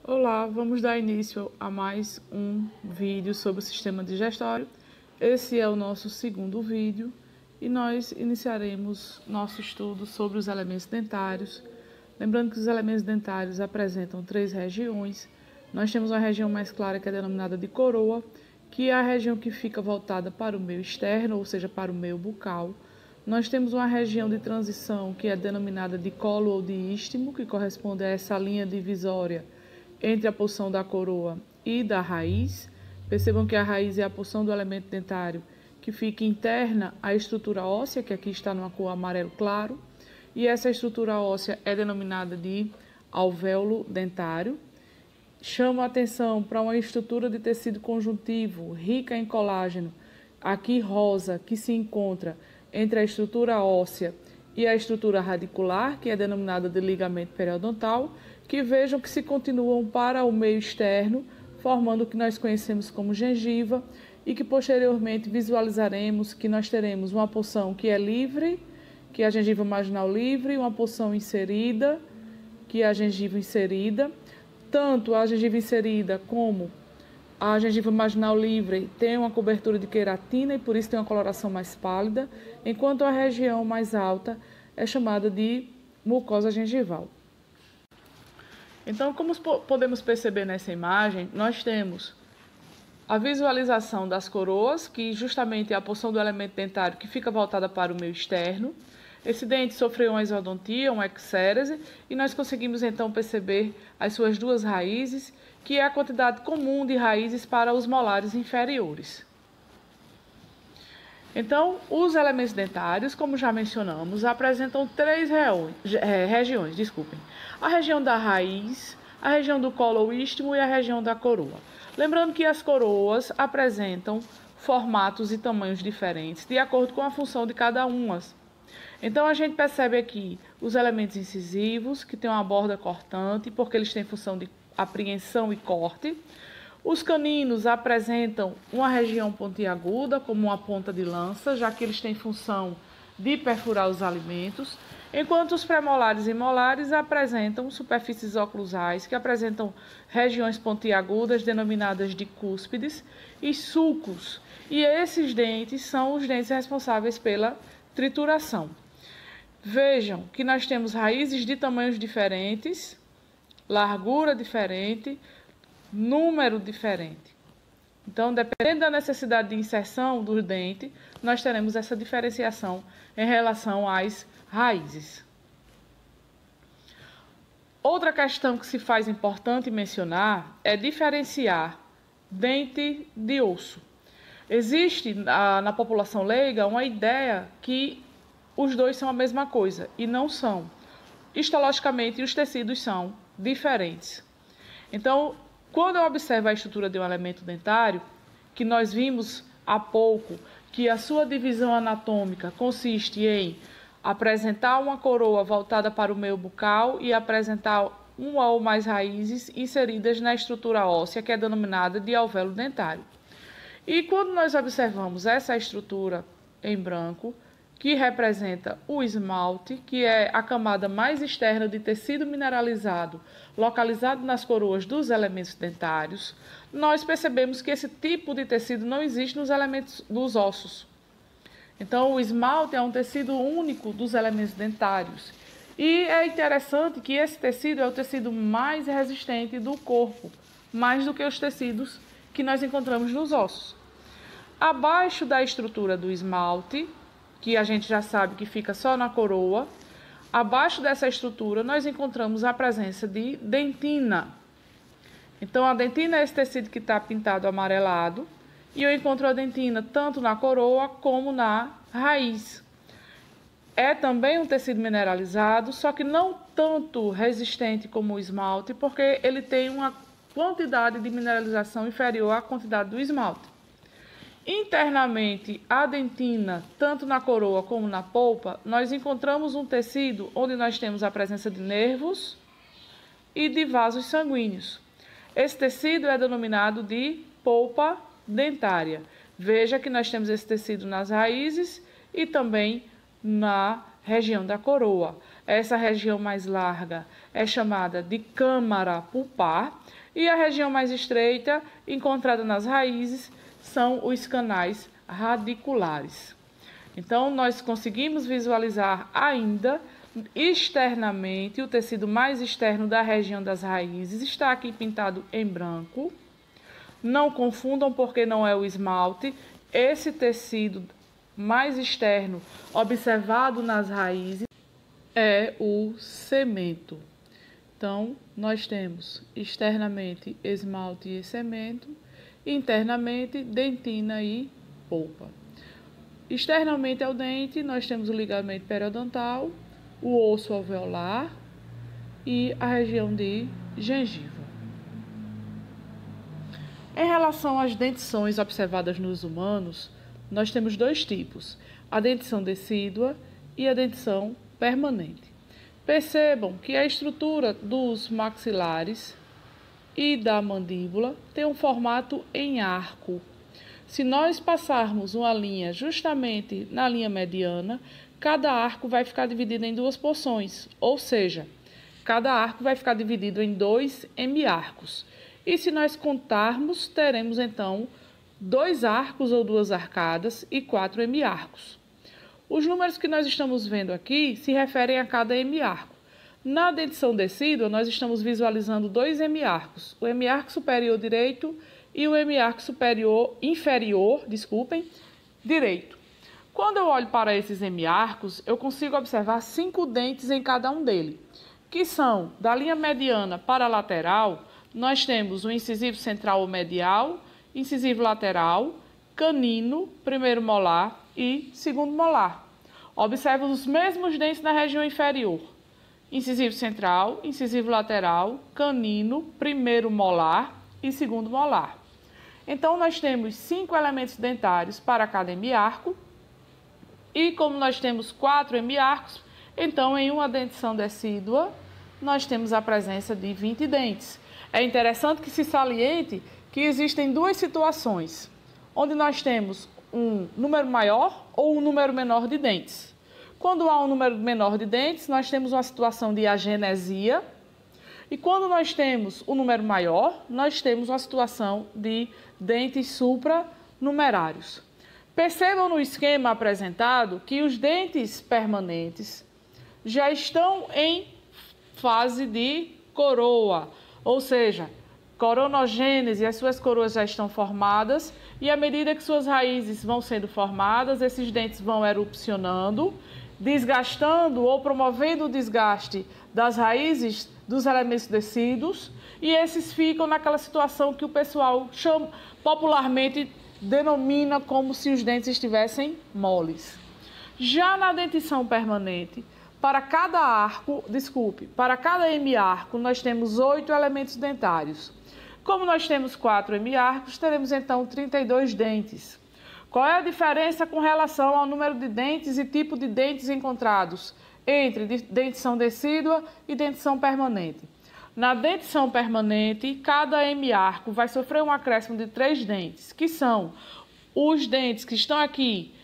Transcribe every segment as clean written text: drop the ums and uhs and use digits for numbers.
Olá, vamos dar início a mais um vídeo sobre o sistema digestório. Esse é o nosso segundo vídeo e nós iniciaremos nosso estudo sobre os elementos dentários. Lembrando que os elementos dentários apresentam três regiões. Nós temos uma região mais clara que é denominada de coroa, que é a região que fica voltada para o meio externo, ou seja, para o meio bucal. Nós temos uma região de transição que é denominada de colo ou de istmo, que corresponde a essa linha divisória entre a porção da coroa e da raiz. Percebam que a raiz é a porção do elemento dentário que fica interna à estrutura óssea, que aqui está numa cor amarelo claro, e essa estrutura óssea é denominada de alvéolo dentário. Chamo a atenção para uma estrutura de tecido conjuntivo rica em colágeno, aqui rosa, que se encontra entre a estrutura óssea e a estrutura radicular, que é denominada de ligamento periodontal, que vejam que se continuam para o meio externo, formando o que nós conhecemos como gengiva, e que posteriormente visualizaremos que nós teremos uma porção que é livre, que é a gengiva marginal livre, uma porção inserida, que é a gengiva inserida. Tanto a gengiva inserida como a gengiva marginal livre tem uma cobertura de queratina e por isso tem uma coloração mais pálida, enquanto a região mais alta é chamada de mucosa gengival. Então, como podemos perceber nessa imagem, nós temos a visualização das coroas, que justamente é a porção do elemento dentário que fica voltada para o meio externo. Esse dente sofreu uma exodontia, uma exérese, e nós conseguimos então perceber as suas duas raízes, que é a quantidade comum de raízes para os molares inferiores. Então, os elementos dentários, como já mencionamos, apresentam três regiões. A região da raiz, a região do colo ou istmo e a região da coroa. Lembrando que as coroas apresentam formatos e tamanhos diferentes, de acordo com a função de cada uma. Então, a gente percebe aqui os elementos incisivos, que têm uma borda cortante, porque eles têm função de apreensão e corte. Os caninos apresentam uma região pontiaguda, como uma ponta de lança, já que eles têm função de perfurar os alimentos, enquanto os premolares e molares apresentam superfícies oclusais, que apresentam regiões pontiagudas, denominadas de cúspides, e sulcos. E esses dentes são os dentes responsáveis pela trituração. Vejam que nós temos raízes de tamanhos diferentes, largura diferente, número diferente. Então, dependendo da necessidade de inserção do dente, nós teremos essa diferenciação em relação às raízes. Outra questão que se faz importante mencionar é diferenciar dente de osso. Existe na população leiga uma ideia que os dois são a mesma coisa, e não são. Histologicamente, os tecidos são diferentes. Então, quando eu observo a estrutura de um elemento dentário, que nós vimos há pouco que a sua divisão anatômica consiste em apresentar uma coroa voltada para o meio bucal e apresentar uma ou mais raízes inseridas na estrutura óssea, que é denominada de alvéolo dentário. E quando nós observamos essa estrutura em branco, que representa o esmalte, que é a camada mais externa de tecido mineralizado localizado nas coroas dos elementos dentários, nós percebemos que esse tipo de tecido não existe nos elementos dos ossos. Então, o esmalte é um tecido único dos elementos dentários. E é interessante que esse tecido é o tecido mais resistente do corpo, mais do que os tecidos que nós encontramos nos ossos. Abaixo da estrutura do esmalte, que a gente já sabe que fica só na coroa, abaixo dessa estrutura nós encontramos a presença de dentina. Então, a dentina é esse tecido que está pintado amarelado, e eu encontro a dentina tanto na coroa como na raiz. É também um tecido mineralizado, só que não tanto resistente como o esmalte, porque ele tem uma quantidade de mineralização inferior à quantidade do esmalte. Internamente, a dentina, tanto na coroa como na polpa, nós encontramos um tecido onde nós temos a presença de nervos e de vasos sanguíneos. Esse tecido é denominado de polpa dentária. Veja que nós temos esse tecido nas raízes e também na região da coroa. essa região mais larga é chamada de câmara pulpar, e a região mais estreita, encontrada nas raízes, são os canais radiculares. Então, nós conseguimos visualizar ainda externamente o tecido mais externo da região das raízes, está aqui pintado em branco. Não confundam, porque não é o esmalte. Esse tecido mais externo observado nas raízes é o cemento. Então, nós temos externamente esmalte e cemento, internamente dentina e polpa. Externamente ao dente, nós temos o ligamento periodontal, o osso alveolar e a região de gengiva. Em relação às dentições observadas nos humanos, nós temos dois tipos, a dentição decídua e a dentição permanente. Percebam que a estrutura dos maxilares e da mandíbula tem um formato em arco. Se nós passarmos uma linha justamente na linha mediana, cada arco vai ficar dividido em duas porções, ou seja, cada arco vai ficar dividido em 2 hemiarcos. E se nós contarmos, teremos então 2 arcos ou 2 arcadas e 4 hemiarcos. Os números que nós estamos vendo aqui se referem a cada hemiarco. Na dentição decídua, nós estamos visualizando 2 hemiarcos, o hemiarco superior direito e o hemiarco inferior direito. Quando eu olho para esses hemiarcos, eu consigo observar 5 dentes em cada um deles, que são, da linha mediana para a lateral, nós temos o incisivo central ou medial, incisivo lateral, canino, primeiro molar e segundo molar. Observe os mesmos dentes na região inferior. Incisivo central, incisivo lateral, canino, primeiro molar e segundo molar. Então, nós temos 5 elementos dentários para cada hemiarco. E como nós temos 4 hemiarcos, então em uma dentição decídua, nós temos a presença de 20 dentes. É interessante que se saliente que existem 2 situações, onde nós temos um número maior ou um número menor de dentes. Quando há um número menor de dentes, nós temos uma situação de agenesia. E quando nós temos um número maior, nós temos uma situação de dentes supranumerários. Percebam no esquema apresentado que os dentes permanentes já estão em fase de coroa, ou seja, coronogênese, as suas coroas já estão formadas e à medida que suas raízes vão sendo formadas, esses dentes vão erupcionando, desgastando ou promovendo o desgaste das raízes dos elementos decíduos, e esses ficam naquela situação que o pessoal popularmente denomina como se os dentes estivessem moles. Já na dentição permanente, para cada hemiarco, nós temos 8 elementos dentários. Como nós temos 4 hemiarcos, teremos então 32 dentes. Qual é a diferença com relação ao número de dentes e tipo de dentes encontrados entre dentição decídua e dentição permanente? Na dentição permanente, cada hemiarco vai sofrer um acréscimo de 3 dentes, que são os dentes que estão aqui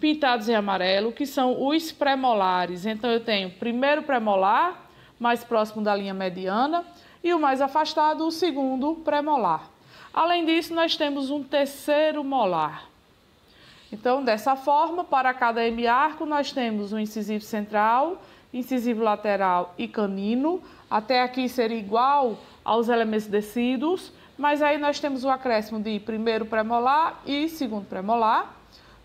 pintados em amarelo, que são os premolares. Então, eu tenho o primeiro premolar, mais próximo da linha mediana, e o mais afastado, o segundo premolar. Além disso, nós temos um terceiro molar. Então, dessa forma, para cada hemiarco, nós temos o incisivo central, incisivo lateral e canino. Até aqui seria igual aos elementos decíduos, mas aí nós temos o acréscimo de primeiro premolar e segundo premolar.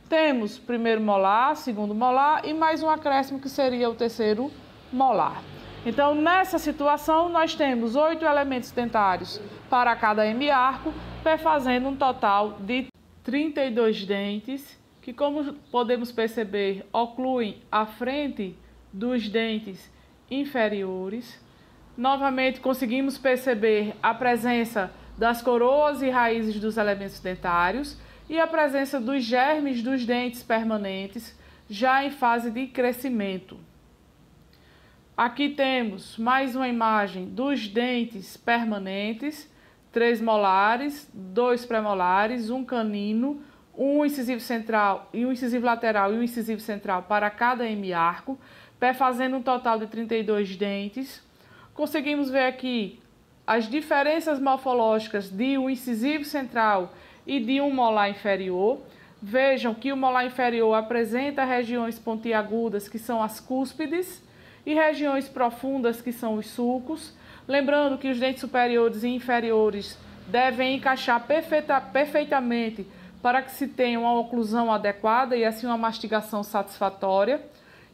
Temos primeiro molar, segundo molar e mais um acréscimo que seria o terceiro molar. Então, nessa situação, nós temos 8 elementos dentários para cada hemiarco, fazendo um total de 32 dentes, que, como podemos perceber, ocluem a frente dos dentes inferiores. Novamente, conseguimos perceber a presença das coroas e raízes dos elementos dentários e a presença dos germes dos dentes permanentes, já em fase de crescimento. Aqui temos mais uma imagem dos dentes permanentes, 3 molares, 2 premolares, um canino, um incisivo central e um incisivo lateral e um incisivo central para cada hemiarco. perfazendo um total de 32 dentes. Conseguimos ver aqui as diferenças morfológicas de um incisivo central e de um molar inferior. Vejam que o molar inferior apresenta regiões pontiagudas, que são as cúspides, e regiões profundas, que são os sulcos. Lembrando que os dentes superiores e inferiores devem encaixar perfeitamente para que se tenha uma oclusão adequada e assim uma mastigação satisfatória.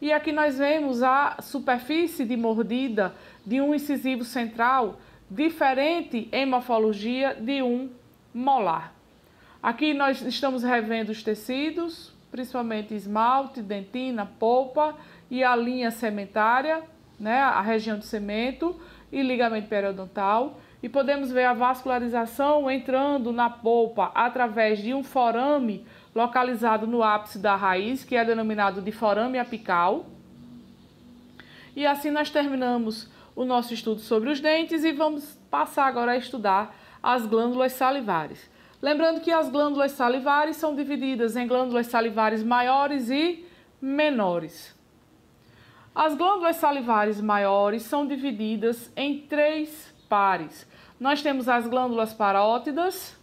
E aqui nós vemos a superfície de mordida de um incisivo central diferente em morfologia de um molar. Aqui nós estamos revendo os tecidos, principalmente esmalte, dentina, polpa e a linha cementária, né, a região de cemento e ligamento periodontal. E podemos ver a vascularização entrando na polpa através de um forame localizado no ápice da raiz, que é denominado de forame apical. E assim nós terminamos o nosso estudo sobre os dentes e vamos passar agora a estudar as glândulas salivares. Lembrando que as glândulas salivares são divididas em glândulas salivares maiores e menores. As glândulas salivares maiores são divididas em 3 pares. Nós temos as glândulas parótidas,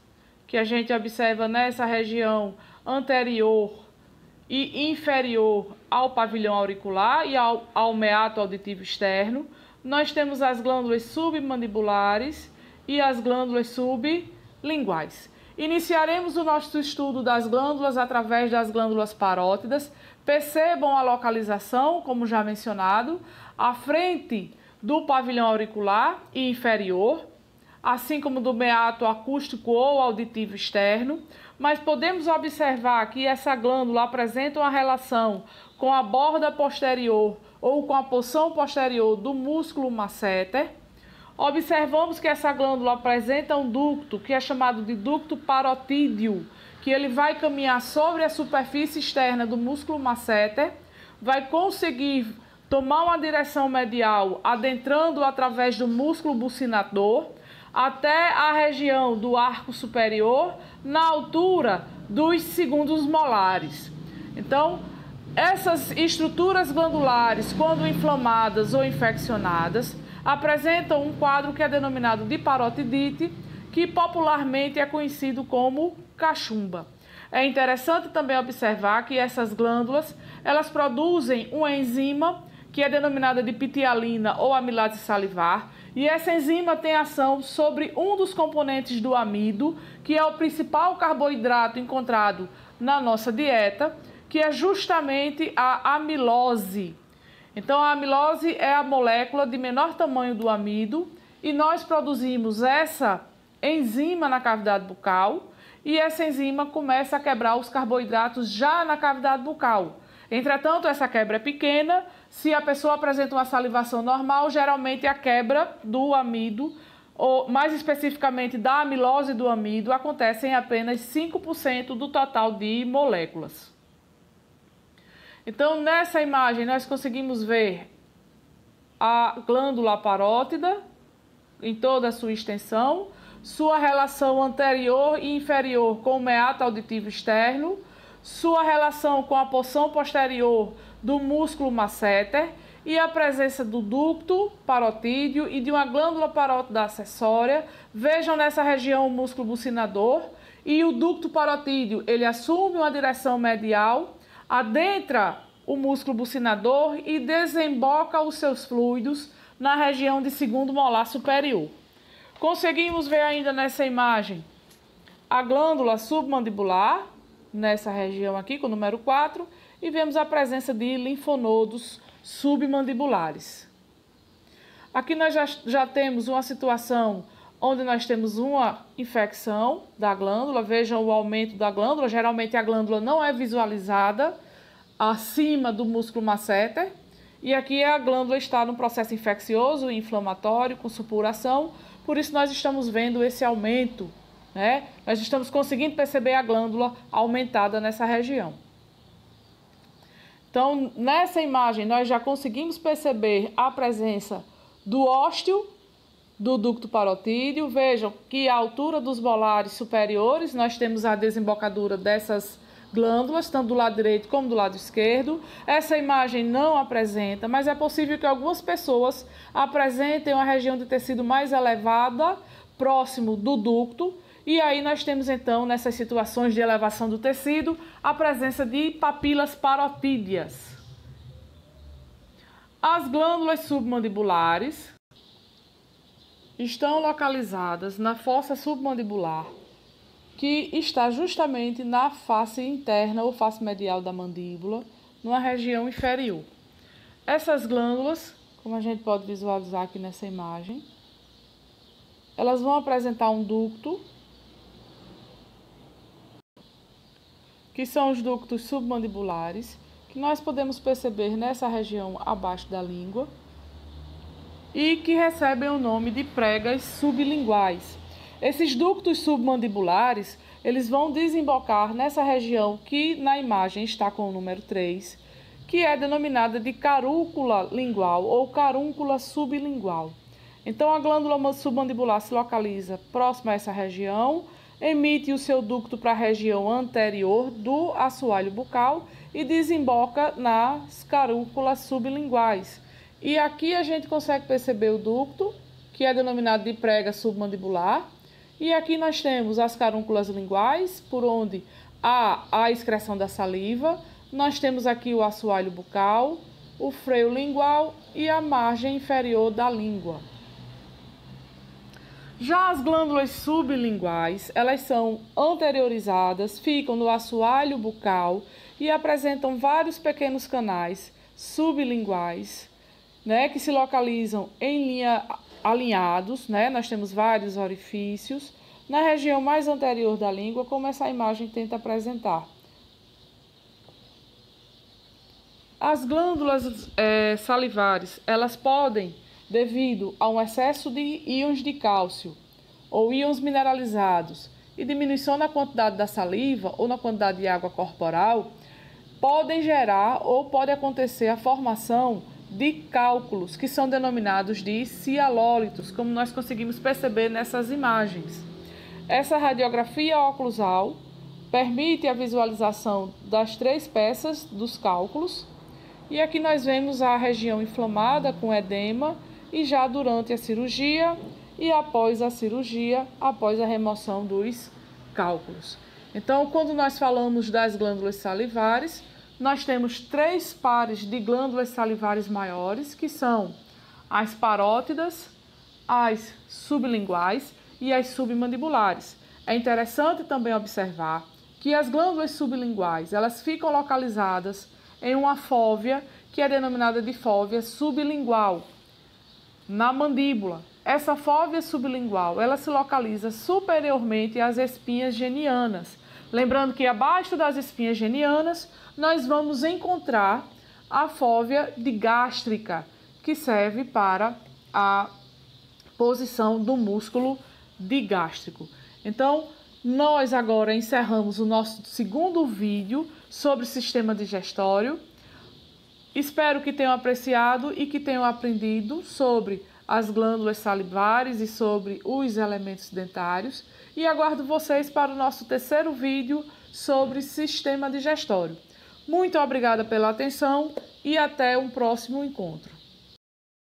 que a gente observa nessa região anterior e inferior ao pavilhão auricular e ao meato auditivo externo. Nós temos as glândulas submandibulares e as glândulas sublinguais. Iniciaremos o nosso estudo das glândulas através das glândulas parótidas. Percebam a localização, como já mencionado, à frente do pavilhão auricular e inferior, assim como do meato acústico ou auditivo externo, mas podemos observar que essa glândula apresenta uma relação com a borda posterior ou com a porção posterior do músculo masseter. Observamos que essa glândula apresenta um ducto, que é chamado de ducto parotídeo, que ele vai caminhar sobre a superfície externa do músculo masseter, vai conseguir tomar uma direção medial, adentrando através do músculo bucinador, até a região do arco superior, na altura dos segundos molares. Então, essas estruturas glandulares, quando inflamadas ou infeccionadas, apresentam um quadro que é denominado de parotidite, que popularmente é conhecido como cachumba. É interessante também observar que essas glândulas, elas produzem uma enzima que é denominada de pitialina ou amilase salivar, e essa enzima tem ação sobre um dos componentes do amido, que é o principal carboidrato encontrado na nossa dieta, que é justamente a amilose. Então, a amilose é a molécula de menor tamanho do amido e nós produzimos essa enzima na cavidade bucal e essa enzima começa a quebrar os carboidratos já na cavidade bucal. Entretanto, essa quebra é pequena. Se a pessoa apresenta uma salivação normal, geralmente a quebra do amido, ou mais especificamente da amilose do amido, acontece em apenas 5% do total de moléculas. Então, nessa imagem, nós conseguimos ver a glândula parótida em toda a sua extensão, sua relação anterior e inferior com o meato auditivo externo, sua relação com a porção posterior do músculo masseter e a presença do ducto parotídeo e de uma glândula parótida acessória. Vejam nessa região o músculo bucinador e o ducto parotídeo, ele assume uma direção medial, adentra o músculo bucinador e desemboca os seus fluidos na região de segundo molar superior. Conseguimos ver ainda nessa imagem a glândula submandibular, nessa região aqui, com o número 4, e vemos a presença de linfonodos submandibulares. Aqui nós já temos uma situação onde nós temos uma infecção da glândula. Vejam o aumento da glândula. Geralmente a glândula não é visualizada acima do músculo masseter. E aqui a glândula está num processo infeccioso e inflamatório, com supuração. Por isso nós estamos vendo esse aumento, né? Nós estamos conseguindo perceber a glândula aumentada nessa região. Então, nessa imagem, nós já conseguimos perceber a presença do ósteo, do ducto parotídeo. Vejam que à altura dos molares superiores, nós temos a desembocadura dessas glândulas, tanto do lado direito como do lado esquerdo. Essa imagem não apresenta, mas é possível que algumas pessoas apresentem uma região de tecido mais elevada, próximo do ducto, e aí nós temos então, nessas situações de elevação do tecido, a presença de papilas parotídeas. As glândulas submandibulares estão localizadas na fossa submandibular, que está justamente na face interna ou face medial da mandíbula, numa região inferior. Essas glândulas, como a gente pode visualizar aqui nessa imagem, elas vão apresentar um ducto, que são os ductos submandibulares, que nós podemos perceber nessa região abaixo da língua, e que recebem o nome de pregas sublinguais. Esses ductos submandibulares, eles vão desembocar nessa região que na imagem está com o número 3, que é denominada de carúncula lingual ou carúncula sublingual. Então, a glândula submandibular se localiza próxima a essa região, emite o seu ducto para a região anterior do assoalho bucal e desemboca nas carúnculas sublinguais. E aqui a gente consegue perceber o ducto, que é denominado de prega submandibular. E aqui nós temos as carúnculas linguais, por onde há a excreção da saliva. Nós temos aqui o assoalho bucal, o freio lingual e a margem inferior da língua. Já as glândulas sublinguais, elas são anteriorizadas, ficam no assoalho bucal e apresentam vários pequenos canais sublinguais, que se localizam em linha alinhados, Nós temos vários orifícios na região mais anterior da língua, como essa imagem tenta apresentar. As glândulas salivares, elas podem, devido a um excesso de íons de cálcio ou íons mineralizados e diminuição na quantidade da saliva ou na quantidade de água corporal, podem gerar ou pode acontecer a formação de cálculos, que são denominados de cialólitos, como nós conseguimos perceber nessas imagens. Essa radiografia oclusal permite a visualização das 3 peças dos cálculos, e aqui nós vemos a região inflamada com edema, e já durante a cirurgia e após a cirurgia, após a remoção dos cálculos. Então, quando nós falamos das glândulas salivares, nós temos 3 pares de glândulas salivares maiores, que são as parótidas, as sublinguais e as submandibulares. É interessante também observar que as glândulas sublinguais, elas ficam localizadas em uma fóvea que é denominada de fóvea sublingual, na mandíbula. Essa fóvea sublingual, ela se localiza superiormente às espinhas genianas. Lembrando que abaixo das espinhas genianas, nós vamos encontrar a fóvea digástrica, que serve para a posição do músculo digástrico. Então, nós agora encerramos o nosso segundo vídeo sobre o sistema digestório. Espero que tenham apreciado e que tenham aprendido sobre as glândulas salivares e sobre os elementos dentários. E aguardo vocês para o nosso terceiro vídeo sobre sistema digestório. Muito obrigada pela atenção e até um próximo encontro.